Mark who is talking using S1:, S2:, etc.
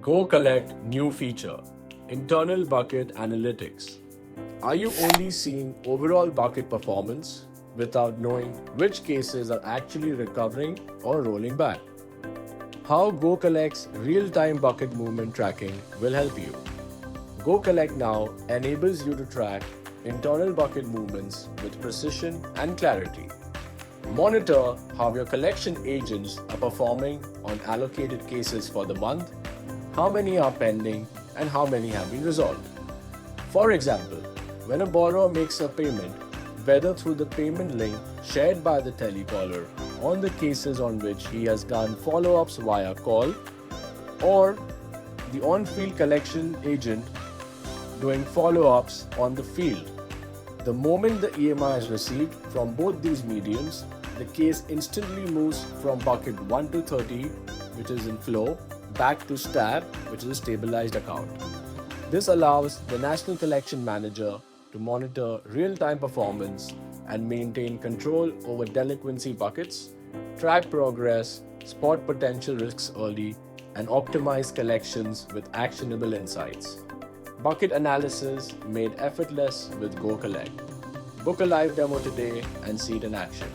S1: Go Collect new feature, internal bucket analytics. Are you only seeing overall bucket performance without knowing which cases are actually recovering or rolling back? How Go Collect's real-time bucket movement tracking will help you. Go Collect Now enables you to track internal bucket movements with precision and clarity. Monitor how your collection agents are performing on allocated cases for the month, how many are pending, and how many have been resolved. For example, when a borrower makes a payment, whether through the payment link shared by the telecaller on the cases on which he has done follow-ups via call, or the on-field collection agent doing follow-ups on the field. The moment the EMI is received from both these mediums, the case instantly moves from bucket 1 to 30, which is in flow, back to STAB, which is a stabilized account. This allows the National Collection Manager to monitor real-time performance and maintain control over delinquency buckets, track progress, spot potential risks early, and optimize collections with actionable insights. Bucket analysis made effortless with Go Collect. Book a live demo today and see it in action.